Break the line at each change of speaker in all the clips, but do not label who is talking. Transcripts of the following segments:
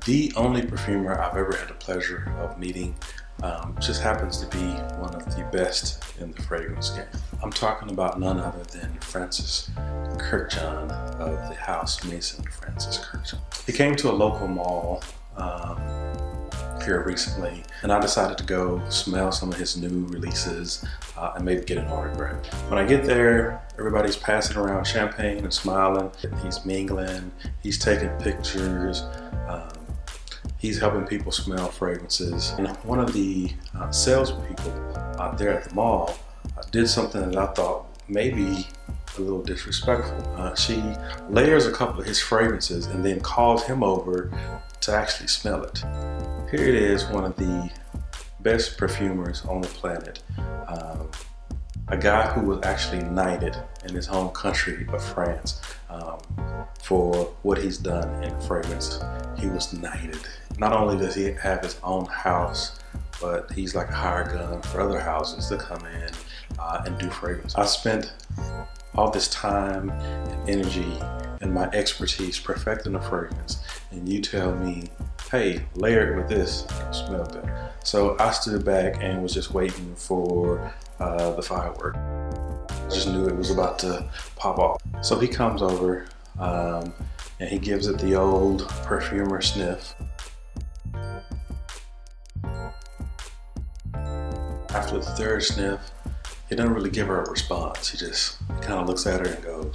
The only perfumer I've ever had the pleasure of meeting just happens to be one of the best in the fragrance game. I'm talking about none other than Francis Kurkdjian of the House Mason Francis Kurkdjian. He came to a local mall here recently, and I decided to go smell some of his new releases and maybe get an autograph. When I get there, everybody's passing around champagne and smiling. He's mingling, he's taking pictures, he's helping people smell fragrances. And one of the salespeople there at the mall did something that I thought maybe a little disrespectful. She layers a couple of his fragrances and then calls him over to actually smell it. Here it is, one of the best perfumers on the planet. A guy who was actually knighted in his home country of France for what he's done in fragrance. He was knighted. Not only does he have his own house, but he's like a hired gun for other houses to come in and do fragrance. I spent all this time and energy and my expertise perfecting the fragrance, and you tell me, hey, layer it with this, it'll smell better. So I stood back and was just waiting for the firework. I just knew it was about to pop off. So he comes over and he gives it the old perfumer sniff. After the third sniff, he doesn't really give her a response. He just kind of looks at her and goes,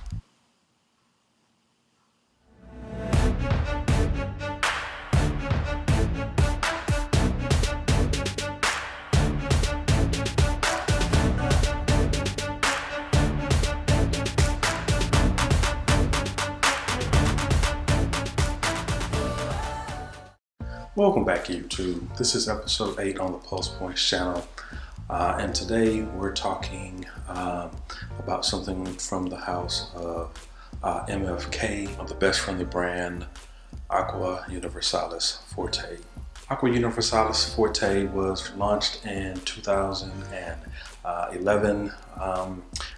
welcome back, YouTube. This is episode 8 on the Pulse Points channel. And today we're talking about something from the house of MFK, the best friendly brand, Aqua Universalis Forte. Aqua Universalis Forte was launched in 2011,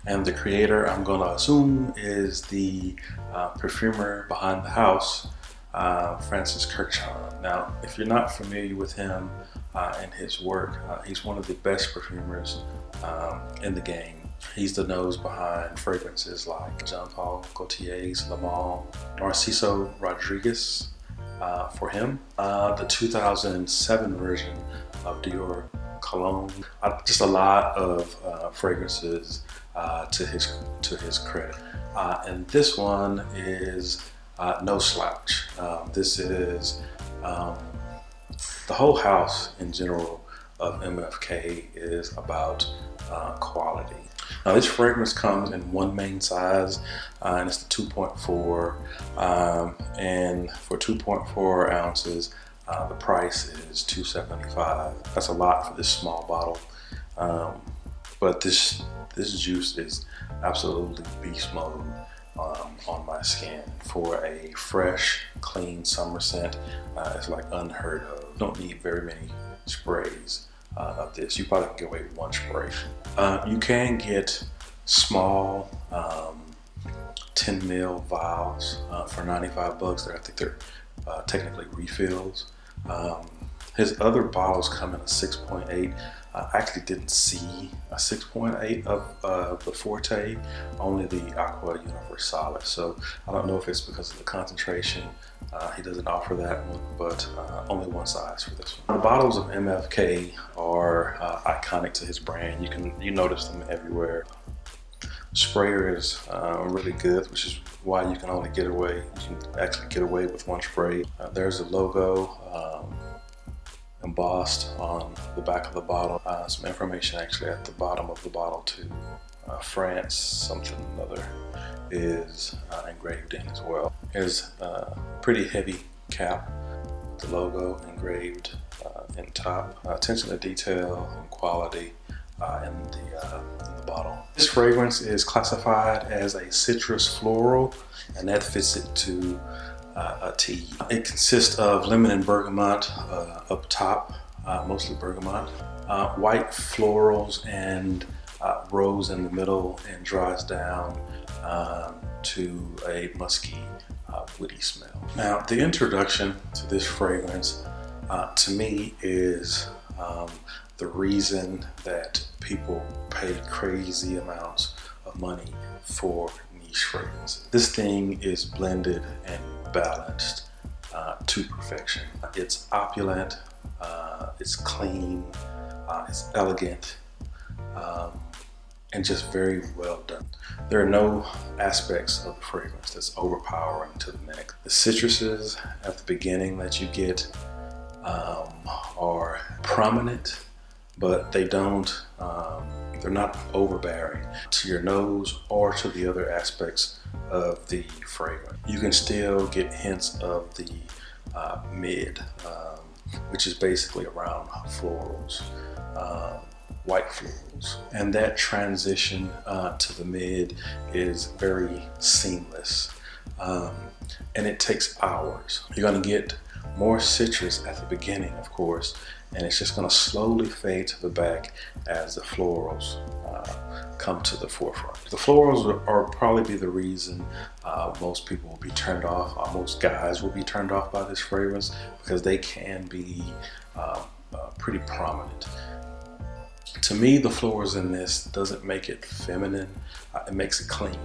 and the creator, I'm going to assume, is the perfumer behind the house, Francis Kurkdjian. Now, if you're not familiar with him and his work, he's one of the best perfumers in the game. He's the nose behind fragrances like Jean Paul Gaultier's Le Mans, Narciso Rodriguez for him, the 2007 version of Dior Cologne. Just a lot of fragrances to his credit. And this one is no slouch. This is the whole house in general of MFK is about quality. Now, this fragrance comes in one main size, and it's the 2.4, and for 2.4 ounces, the price is $2.75. That's a lot for this small bottle, but this juice is absolutely beast mode on my skin. For a fresh, clean summer scent, it's like unheard of. You don't need very many sprays of this. You probably can get away with one spray. You can get small 10 ml vials for 95 bucks. I think they're technically refills. His other bottles come in a 6.8. I actually didn't see a 6.8 of the Forte, only the Aqua Universalis. So I don't know if it's because of the concentration. He doesn't offer that one, but only one size for this one. The bottles of MFK are iconic to his brand. You notice them everywhere. Sprayer is really good, which is why you can only get away. You can actually get away with one spray. There's the logo embossed on the back of the bottle. Some information actually at the bottom of the bottle too. France something or other is engraved in as well. There's a pretty heavy cap with the logo engraved in top. Attention to detail and quality in the bottle. This fragrance is classified as a citrus floral, and that fits it to a T. It consists of lemon and bergamot up top, mostly bergamot, white florals and rose in the middle, and dries down to a musky woody smell. Now, the introduction to this fragrance to me is the reason that people pay crazy amounts of money for niche fragrances. This thing is blended and balanced to perfection. It's opulent, it's clean, it's elegant, and just very well done. There are no aspects of the fragrance that's overpowering to the neck. The citruses at the beginning that you get are prominent, but they don't, they're not overbearing to your nose or to the other aspects of the fragrance. You can still get hints of the mid, which is basically around florals, white florals. And that transition to the mid is very seamless. And it takes hours. You're gonna get more citrus at the beginning, of course, and it's just going to slowly fade to the back as the florals come to the forefront. The florals are probably be the reason most people will be turned off, most guys will be turned off by this fragrance, because they can be pretty prominent. To me, the florals in this doesn't make it feminine, it makes it clean.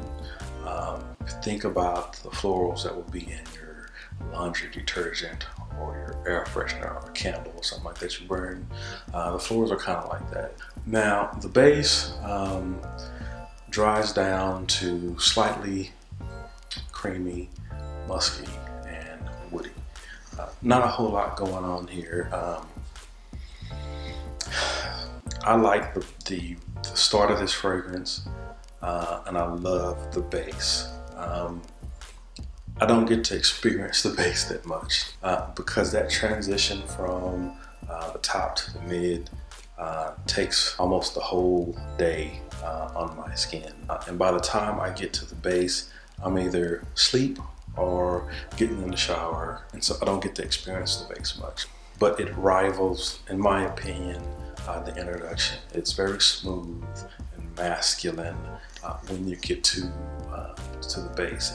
Think about the florals that will be in your laundry detergent or your air freshener or a candle or something like that you burn. The floors are kind of like that. Now, the base dries down to slightly creamy, musky, and woody. Not a whole lot going on here. I like the start of this fragrance, and I love the base. I don't get to experience the base that much because that transition from the top to the mid takes almost the whole day on my skin. And by the time I get to the base, I'm either asleep or getting in the shower, and so I don't get to experience the base much. But it rivals, in my opinion, the introduction. It's very smooth and masculine when you get to the base.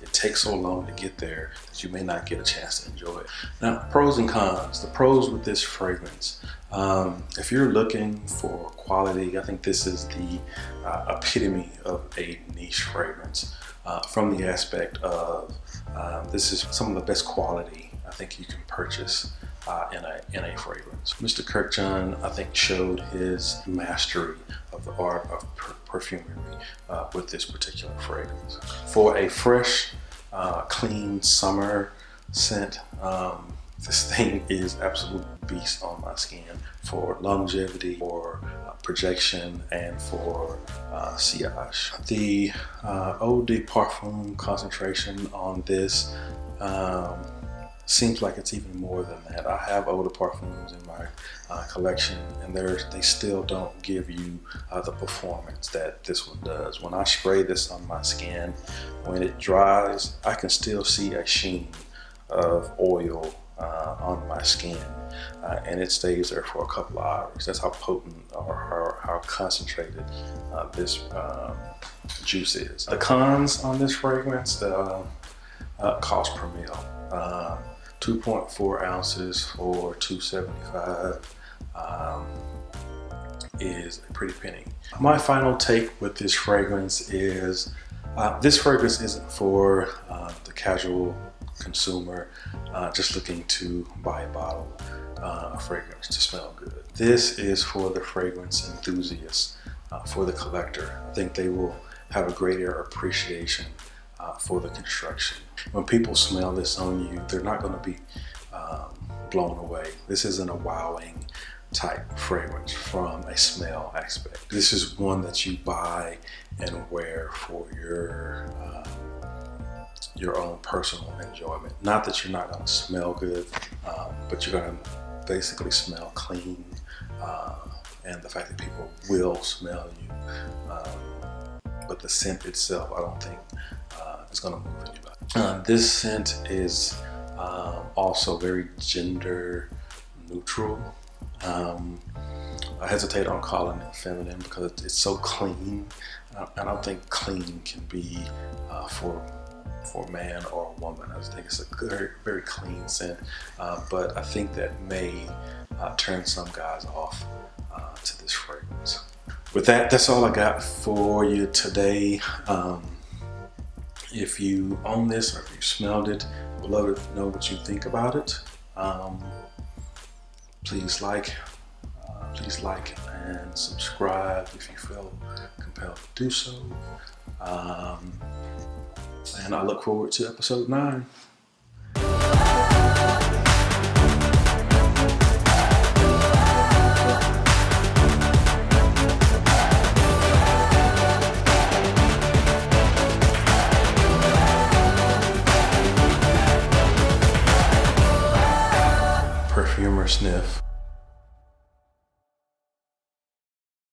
It takes so long to get there that you may not get a chance to enjoy it. Now, pros and cons. The pros with this fragrance. If you're looking for quality, I think this is the epitome of a niche fragrance from the aspect of this is some of the best quality I think you can purchase in a fragrance. Mr. Kirkchan, I think, showed his mastery of the art of perfumery with this particular fragrance. For a fresh, clean summer scent, this thing is absolute beast on my skin for longevity, for projection, and for sillage. The Eau de Parfum concentration on this seems like it's even more than that. I have Eau de Parfums in my collection, and they still don't give you the performance that this one does. When I spray this on my skin, when it dries, I can still see a sheen of oil on my skin, and it stays there for a couple of hours. That's how potent or how concentrated this juice is. The cons on this fragrance, the cost per mil. 2.4 ounces for $2.75 is a pretty penny. My final take with this fragrance is this fragrance isn't for the casual consumer just looking to buy a bottle of fragrance to smell good. This is for the fragrance enthusiasts, for the collector. I think they will have a greater appreciation for the construction. When people smell this on you, they're not going to be blown away. This isn't a wowing type fragrance from a smell aspect. This is one that you buy and wear for your own personal enjoyment. Not that you're not going to smell good, but you're going to basically smell clean, and the fact that people will smell you. But the scent itself, I don't think is going to move anybody. This scent is also very gender neutral. I hesitate on calling it feminine because it's so clean. I don't think clean can be for a man or a woman. I think it's a good, very clean scent, but I think that may turn some guys off to this fragrance. With that, that's all I got for you today. If you own this or if you smelled it, I would love to know what you think about it. Please like and subscribe if you feel compelled to do so. And I look forward to episode 9. Perfumer sniff.